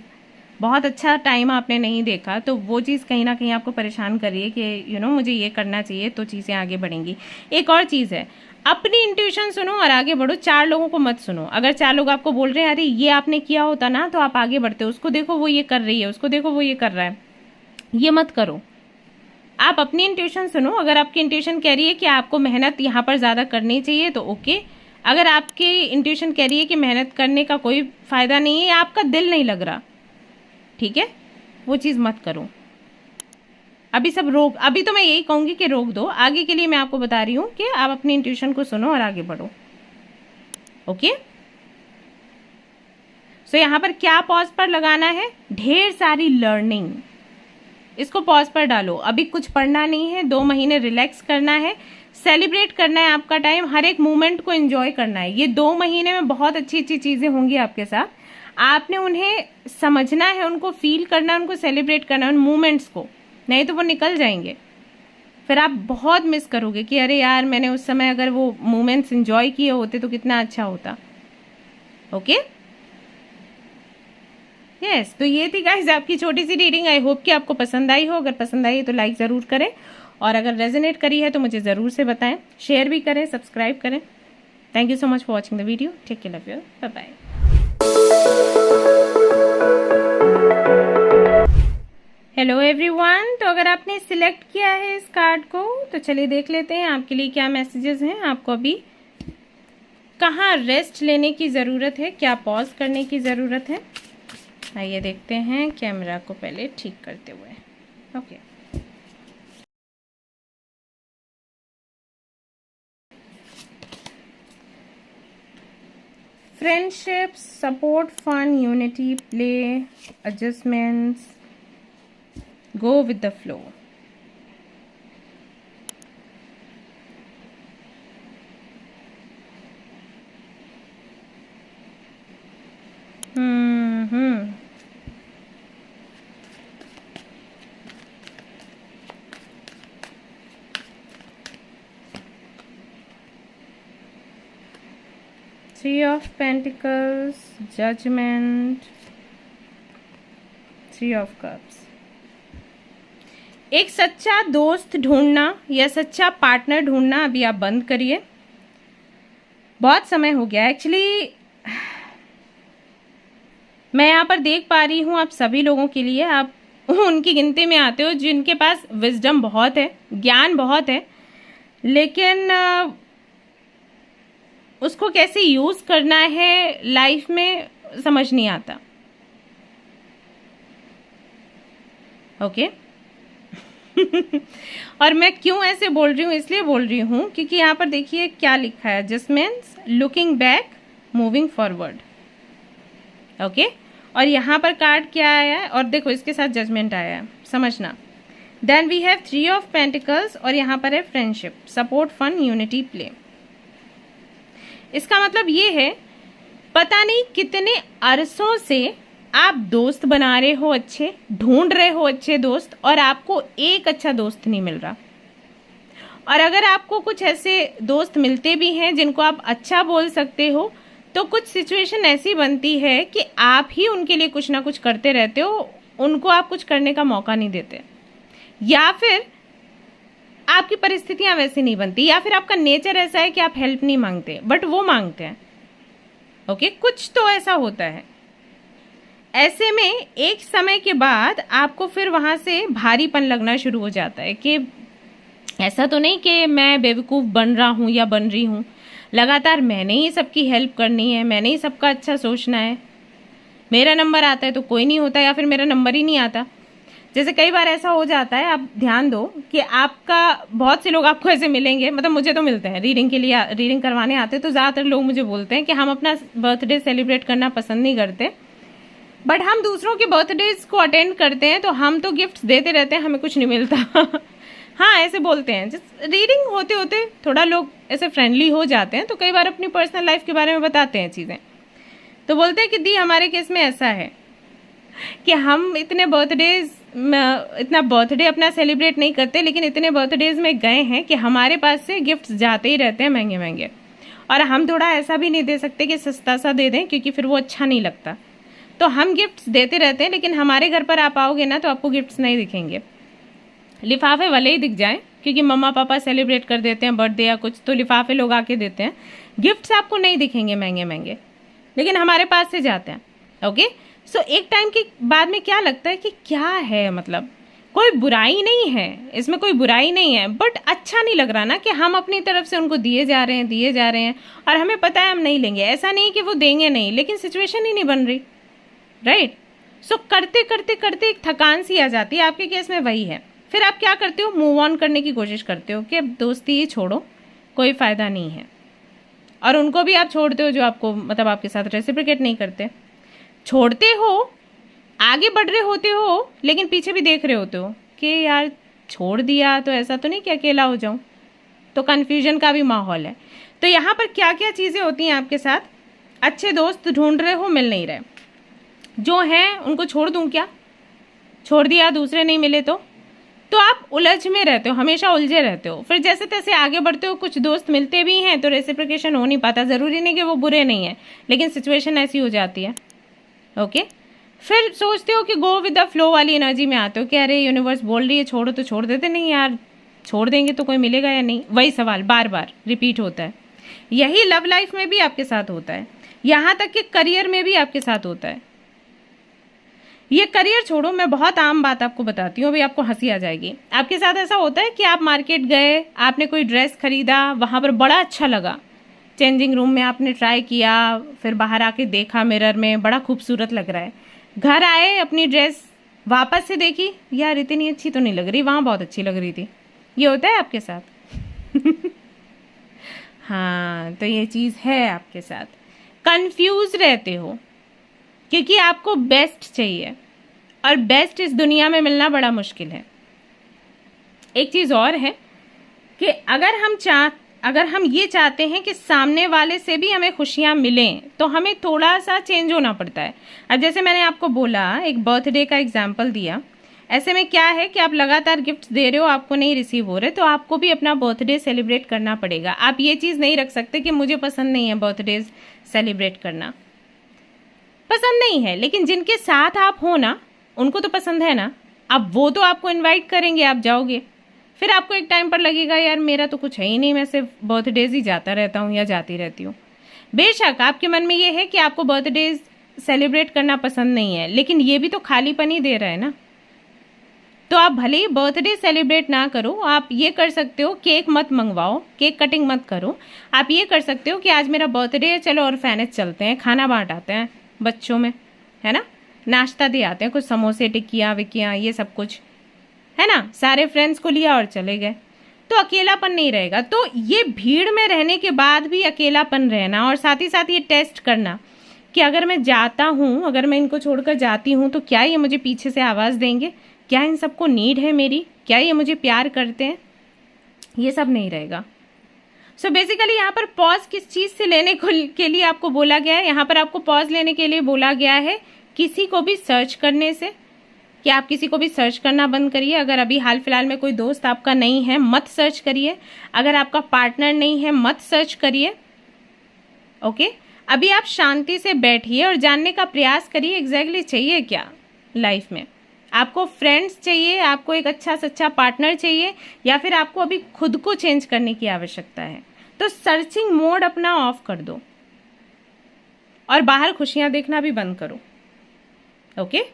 बहुत अच्छा टाइम आपने नहीं देखा, तो वो चीज़ कहीं ना कहीं आपको परेशान कर रही है कि मुझे ये करना चाहिए तो चीज़ें आगे बढ़ेंगी। एक और चीज़ है, अपनी इंट्यूशन सुनो और आगे बढ़ो। 4 लोगों को मत सुनो। अगर 4 लोग आपको बोल रहे हैं अरे ये आपने किया होता ना तो आप आगे बढ़ते, उसको देखो वो ये कर रही है, उसको देखो वो ये कर रहा है, ये मत करो। आप अपनी इंट्यूशन सुनो। अगर आपकी इंट्यूशन कह रही है कि आपको मेहनत यहाँ पर ज़्यादा करनी चाहिए तो ओके। अगर आपकी इंट्यूशन कह रही है कि मेहनत करने का कोई फ़ायदा नहीं है, आपका दिल नहीं लग रहा, ठीक है, वो चीज़ मत करो। अभी सब रोक, अभी तो मैं यही कहूँगी कि रोक दो। आगे के लिए मैं आपको बता रही हूँ कि आप अपनी इंट्यूशन को सुनो और आगे बढ़ो। ओके, सो यहाँ पर क्या पॉज पर लगाना है? ढेर सारी लर्निंग, इसको पॉज पर डालो। अभी कुछ पढ़ना नहीं है, 2 महीने रिलैक्स करना है, सेलिब्रेट करना है आपका टाइम, हर एक मोमेंट को एंजॉय करना है। ये 2 महीने में बहुत अच्छी अच्छी चीज़ें होंगी आपके साथ, आपने उन्हें समझना है, उनको फील करना है, उनको सेलिब्रेट करना है उन मोमेंट्स को, नहीं तो वो निकल जाएंगे। फिर आप बहुत मिस करोगे कि अरे यार मैंने उस समय अगर वो मोमेंट्स एंजॉय किए होते तो कितना अच्छा होता। ओके, यस, तो ये थी गाइस आपकी छोटी सी रीडिंग। आई होप कि आपको पसंद आई हो। अगर पसंद आई है तो लाइक ज़रूर करें और अगर रेजोनेट करी है तो मुझे ज़रूर से बताएं, शेयर भी करें, सब्सक्राइब करें। Thank you so much for watching the video. Take care, love you, bye bye. Hello everyone, तो अगर आपने सिलेक्ट किया है इस कार्ड को तो चलिए देख लेते हैं आपके लिए क्या मैसेजेस हैं। आपको अभी कहाँ रेस्ट लेने की ज़रूरत है, क्या पॉज करने की ज़रूरत है, आइए देखते हैं कैमरा को पहले ठीक करते हुए। Okay, friendships, support, fun, unity, play, adjustments, go with the flow. Three of Pentacles, Judgment, Three of Cups. एक सच्चा दोस्त ढूंढना या सच्चा पार्टनर ढूंढना अभी आप बंद करिए। बहुत समय हो गया एक्चुअली। मैं यहाँ पर देख पा रही हूँ आप सभी लोगों के लिए, आप उनकी गिनती में आते हो जिनके पास विजडम बहुत है, ज्ञान बहुत है, लेकिन उसको कैसे यूज करना है लाइफ में समझ नहीं आता। ओके और मैं क्यों ऐसे बोल रही हूँ, इसलिए बोल रही हूँ क्योंकि यहाँ पर देखिए क्या लिखा है, adjustments, looking back, moving forward. Okay और यहाँ पर कार्ड क्या आया है, और देखो इसके साथ जजमेंट आया है, समझना। Then we have three of pentacles और यहाँ पर है friendship, support, fun, unity, play. इसका मतलब ये है पता नहीं कितने अरसों से आप दोस्त बना रहे हो, अच्छे ढूंढ रहे हो अच्छे दोस्त, और आपको एक अच्छा दोस्त नहीं मिल रहा। और अगर आपको कुछ ऐसे दोस्त मिलते भी हैं जिनको आप अच्छा बोल सकते हो, तो कुछ सिचुएशन ऐसी बनती है कि आप ही उनके लिए कुछ ना कुछ करते रहते हो, उनको आप कुछ करने का मौका नहीं देते, या फिर आपकी परिस्थितियां वैसी नहीं बनती, या फिर आपका नेचर ऐसा है कि आप हेल्प नहीं मांगते बट वो मांगते हैं। ओके कुछ तो ऐसा होता है। ऐसे में एक समय के बाद आपको फिर वहां से भारीपन लगना शुरू हो जाता है कि ऐसा तो नहीं कि मैं बेवकूफ़ बन रहा हूँ या बन रही हूँ, लगातार मैंने ही सबकी हेल्प करनी है, मैंने ही सबका अच्छा सोचना है, मेरा नंबर आता है तो कोई नहीं होता, या फिर मेरा नंबर ही नहीं आता। जैसे कई बार ऐसा हो जाता है, आप ध्यान दो कि आपका बहुत से लोग आपको ऐसे मिलेंगे, मतलब मुझे तो मिलते हैं रीडिंग के लिए, रीडिंग करवाने आते तो ज़्यादातर लोग मुझे बोलते हैं कि हम अपना बर्थडे सेलिब्रेट करना पसंद नहीं करते, बट हम दूसरों के बर्थडेज को अटेंड करते हैं, तो हम तो गिफ्ट्स देते रहते हैं, हमें कुछ नहीं मिलता। हाँ ऐसे बोलते हैं। जिस रीडिंग होते होते थोड़ा लोग ऐसे फ्रेंडली हो जाते हैं, तो कई बार अपनी पर्सनल लाइफ के बारे में बताते हैं चीज़ें, तो बोलते हैं कि दी हमारे केस में ऐसा है कि हम इतना बर्थडे अपना सेलिब्रेट नहीं करते, लेकिन इतने बर्थडेज में गए हैं कि हमारे पास से गिफ्ट्स जाते ही रहते हैं महंगे महंगे, और हम थोड़ा ऐसा भी नहीं दे सकते कि सस्ता सा दे दें क्योंकि फिर वो अच्छा नहीं लगता, तो हम गिफ्ट्स देते रहते हैं। लेकिन हमारे घर पर आप आओगे ना तो आपको गिफ्ट्स नहीं दिखेंगे, लिफाफे भले ही दिख जाएं क्योंकि मम्मा पापा सेलिब्रेट कर देते हैं बर्थडे या कुछ, तो लिफाफे लोग आके देते हैं, गिफ्ट्स आपको नहीं दिखेंगे महंगे महंगे, लेकिन हमारे पास से जाते हैं। ओके सो एक टाइम के बाद में क्या लगता है कि क्या है, मतलब कोई बुराई नहीं है इसमें, कोई बुराई नहीं है, बट अच्छा नहीं लग रहा ना कि हम अपनी तरफ से उनको दिए जा रहे हैं और हमें पता है हम नहीं लेंगे। ऐसा नहीं कि वो देंगे नहीं, लेकिन सिचुएशन ही नहीं बन रही, राइट। सो करते करते करते एक थकान सी आ जाती है। आपके केस में वही है। फिर आप क्या करते हो, मूव ऑन करने की कोशिश करते हो कि अब दोस्ती ही छोड़ो, कोई फ़ायदा नहीं है, और उनको भी आप छोड़ते हो जो आपको मतलब आपके साथ रेसिप्रोकेट नहीं करते, छोड़ते हो, आगे बढ़ रहे होते हो, लेकिन पीछे भी देख रहे होते हो कि यार छोड़ दिया तो ऐसा तो नहीं कि अकेला हो जाऊं, तो कन्फ्यूजन का भी माहौल है। तो यहाँ पर क्या क्या चीज़ें होती हैं आपके साथ, अच्छे दोस्त ढूंढ रहे हो, मिल नहीं रहे, जो हैं उनको छोड़ दूं क्या, छोड़ दिया, दूसरे नहीं मिले तो आप उलझ में रहते हो, हमेशा उलझे रहते हो। फिर जैसे तैसे आगे बढ़ते हो, कुछ दोस्त मिलते भी हैं तो रेसिप्रोकेशन हो नहीं पाता। ज़रूरी नहीं कि वो बुरे नहीं है, लेकिन सिचुएशन ऐसी हो जाती है। ओके फिर सोचते हो कि गो विद द फ्लो वाली एनर्जी में आते हो कि अरे यूनिवर्स बोल रही है छोड़ो तो छोड़ देते, नहीं यार छोड़ देंगे तो कोई मिलेगा या नहीं, वही सवाल बार बार रिपीट होता है। यही लव लाइफ में भी आपके साथ होता है, यहाँ तक कि करियर में भी आपके साथ होता है। ये करियर छोड़ो, मैं बहुत आम बात आपको बताती हूँ, अभी आपको हंसी आ जाएगी। आपके साथ ऐसा होता है कि आप मार्केट गए, आपने कोई ड्रेस खरीदा, वहाँ पर बड़ा अच्छा लगा, चेंजिंग रूम में आपने ट्राई किया, फिर बाहर आके देखा मिरर में, बड़ा खूबसूरत लग रहा है, घर आए अपनी ड्रेस वापस से देखी, यार इतनी अच्छी तो नहीं लग रही, वहाँ बहुत अच्छी लग रही थी। ये होता है आपके साथ। हाँ तो ये चीज़ है आपके साथ। कंफ्यूज रहते हो, क्योंकि आपको बेस्ट चाहिए और बेस्ट इस दुनिया में मिलना बड़ा मुश्किल है। एक चीज़ और है कि अगर हम ये चाहते हैं कि सामने वाले से भी हमें खुशियाँ मिलें, तो हमें थोड़ा सा चेंज होना पड़ता है। अब जैसे मैंने आपको बोला, एक बर्थडे का एग्जाम्पल दिया, ऐसे में क्या है कि आप लगातार गिफ्ट्स दे रहे हो, आपको नहीं रिसीव हो रहे, तो आपको भी अपना बर्थडे सेलिब्रेट करना पड़ेगा। आप ये चीज़ नहीं रख सकते कि मुझे पसंद नहीं है बर्थडे सेलिब्रेट करना, पसंद नहीं है, लेकिन जिनके साथ आप हो ना, उनको तो पसंद है ना। अब वो तो आपको इनवाइट करेंगे, आप जाओगे, फिर आपको एक टाइम पर लगेगा यार मेरा तो कुछ है ही नहीं, मैं सिर्फ बर्थडेज ही जाता रहता हूँ या जाती रहती हूँ। बेशक आपके मन में ये है कि आपको बर्थडेज सेलिब्रेट करना पसंद नहीं है, लेकिन ये भी तो खालीपन ही दे रहा है ना। तो आप भले ही बर्थडे सेलिब्रेट ना करो, आप ये कर सकते हो, केक मत मंगवाओ, केक कटिंग मत करो। आप ये कर सकते हो कि आज मेरा बर्थडे है, चलो ऑर्फेनेज चलते हैं, खाना बांट आते हैं बच्चों में, है ना, नाश्ता दे आते हैं, कुछ समोसे टिक्कियाँ विक्कियाँ ये सब कुछ, है ना, सारे फ्रेंड्स को लिया और चले गए, तो अकेलापन नहीं रहेगा। तो ये भीड़ में रहने के बाद भी अकेलापन रहना, और साथ ही साथ ये टेस्ट करना कि अगर मैं जाता हूँ, अगर मैं इनको छोड़कर जाती हूँ, तो क्या ये मुझे पीछे से आवाज़ देंगे, क्या इन सबको नीड है मेरी, क्या ये मुझे प्यार करते हैं, ये सब नहीं रहेगा। सो बेसिकली यहाँ पर पॉज किस चीज़ से लेने के लिए आपको बोला गया है, यहाँ पर आपको पॉज लेने के लिए बोला गया है किसी को भी सर्च करने से, कि आप किसी को भी सर्च करना बंद करिए। अगर अभी हाल फिलहाल में कोई दोस्त आपका नहीं है, मत सर्च करिए। अगर आपका पार्टनर नहीं है, मत सर्च करिए। ओके, अभी आप शांति से बैठिए और जानने का प्रयास करिए एग्जैक्टली चाहिए क्या लाइफ में। आपको फ्रेंड्स चाहिए, आपको एक अच्छा सच्चा पार्टनर चाहिए, या फिर आपको अभी खुद को चेंज करने की आवश्यकता है। तो सर्चिंग मोड अपना ऑफ कर दो और बाहर खुशियां देखना भी बंद करो। ओके,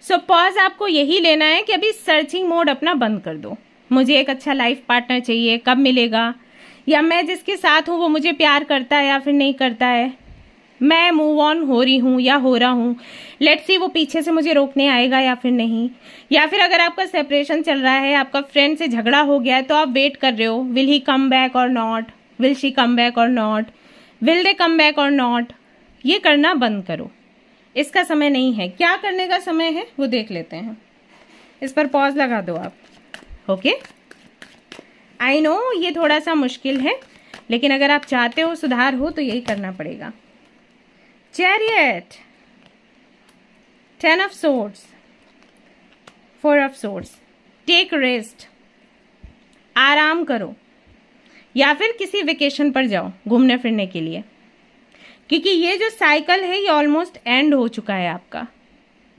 सो पॉज आपको यही लेना है कि अभी सर्चिंग मोड अपना बंद कर दो। मुझे एक अच्छा लाइफ पार्टनर चाहिए, कब मिलेगा, या मैं जिसके साथ हूँ वो मुझे प्यार करता है या फिर नहीं करता है, मैं मूव ऑन हो रही हूँ या हो रहा हूँ, लेट्स सी वो पीछे से मुझे रोकने आएगा या फिर नहीं। या फिर अगर आपका सेपरेशन चल रहा है, आपका फ्रेंड से झगड़ा हो गया है, तो आप वेट कर रहे हो, will he come back or not, will she come back or not, will they come back or not. ये करना बंद करो, इसका समय नहीं है। क्या करने का समय है वो देख लेते हैं, इस पर पॉज लगा दो आप। ओके, आई नो ये थोड़ा सा मुश्किल है, लेकिन अगर आप चाहते हो सुधार हो तो यही करना पड़ेगा। Chariot, 10 of swords, 4 of swords, take rest, आराम करो, या फिर किसी वेकेशन पर जाओ घूमने फिरने के लिए, क्योंकि ये जो साइकिल है ये ऑलमोस्ट एंड हो चुका है आपका।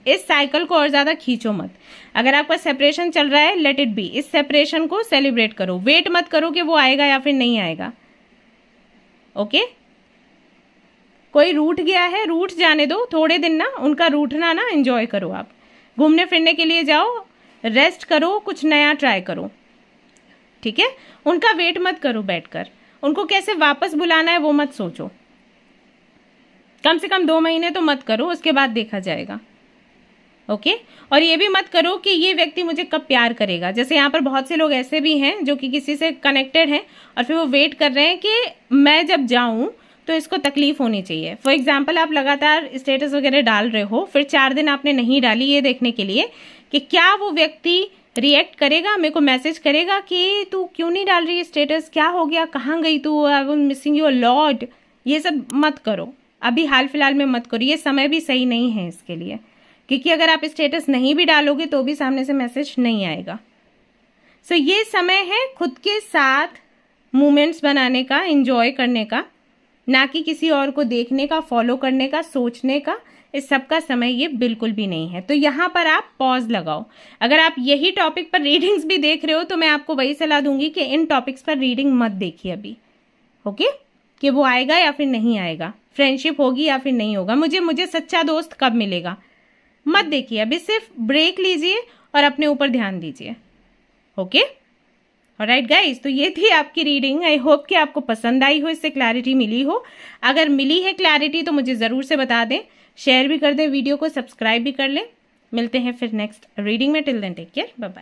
इस साइकिल को और ज़्यादा खींचो मत। अगर आपका सेपरेशन चल रहा है, लेट इट बी, इस सेपरेशन को सेलिब्रेट करो, वेट मत करो कि वो आएगा या फिर नहीं आएगा। ओके, कोई रूठ गया है, रूठ जाने दो थोड़े दिन ना, उनका रूठना ना एंजॉय करो। आप घूमने फिरने के लिए जाओ, रेस्ट करो, कुछ नया ट्राई करो, ठीक है। उनका वेट मत करो बैठकर, उनको कैसे वापस बुलाना है वो मत सोचो, कम से कम 2 महीने तो मत करो, उसके बाद देखा जाएगा। ओके, और ये भी मत करो कि ये व्यक्ति मुझे कब प्यार करेगा। जैसे यहाँ पर बहुत से लोग ऐसे भी हैं जो कि किसी से कनेक्टेड हैं और फिर वो वेट कर रहे हैं कि मैं जब जाऊं तो इसको तकलीफ होनी चाहिए। फॉर एग्जाम्पल, आप लगातार स्टेटस वगैरह डाल रहे हो, फिर 4 दिन आपने नहीं डाली ये देखने के लिए कि क्या वो व्यक्ति रिएक्ट करेगा, मेरे को मैसेज करेगा कि तू क्यों नहीं डाल रही स्टेटस, क्या हो गया, कहाँ गई तू, I am missing you a lot. ये सब मत करो, अभी हाल फिलहाल में मत करो, ये समय भी सही नहीं है इसके लिए, क्योंकि अगर आप स्टेटस नहीं भी डालोगे तो भी सामने से मैसेज नहीं आएगा। सो ये समय है खुद के साथ मोमेंट्स बनाने का, एंजॉय करने का, ना कि किसी और को देखने का, फॉलो करने का, सोचने का। इस सब का समय ये बिल्कुल भी नहीं है। तो यहाँ पर आप पॉज लगाओ। अगर आप यही टॉपिक पर रीडिंग्स भी देख रहे हो तो मैं आपको वही सलाह दूंगी कि इन टॉपिक्स पर रीडिंग मत देखिए अभी। ओके, कि वो आएगा या फिर नहीं आएगा, फ्रेंडशिप होगी या फिर नहीं होगा, मुझे सच्चा दोस्त कब मिलेगा, मत देखिए अभी। सिर्फ ब्रेक लीजिए और अपने ऊपर ध्यान दीजिए। ओके, ऑलराइट गाइस, तो ये थी आपकी रीडिंग। आई होप कि आपको पसंद आई हो, इससे क्लैरिटी मिली हो। अगर मिली है क्लैरिटी तो मुझे ज़रूर से बता दें, शेयर भी कर दें वीडियो को, सब्सक्राइब भी कर लें। मिलते हैं फिर नेक्स्ट रीडिंग में। Till then take care, bye bye.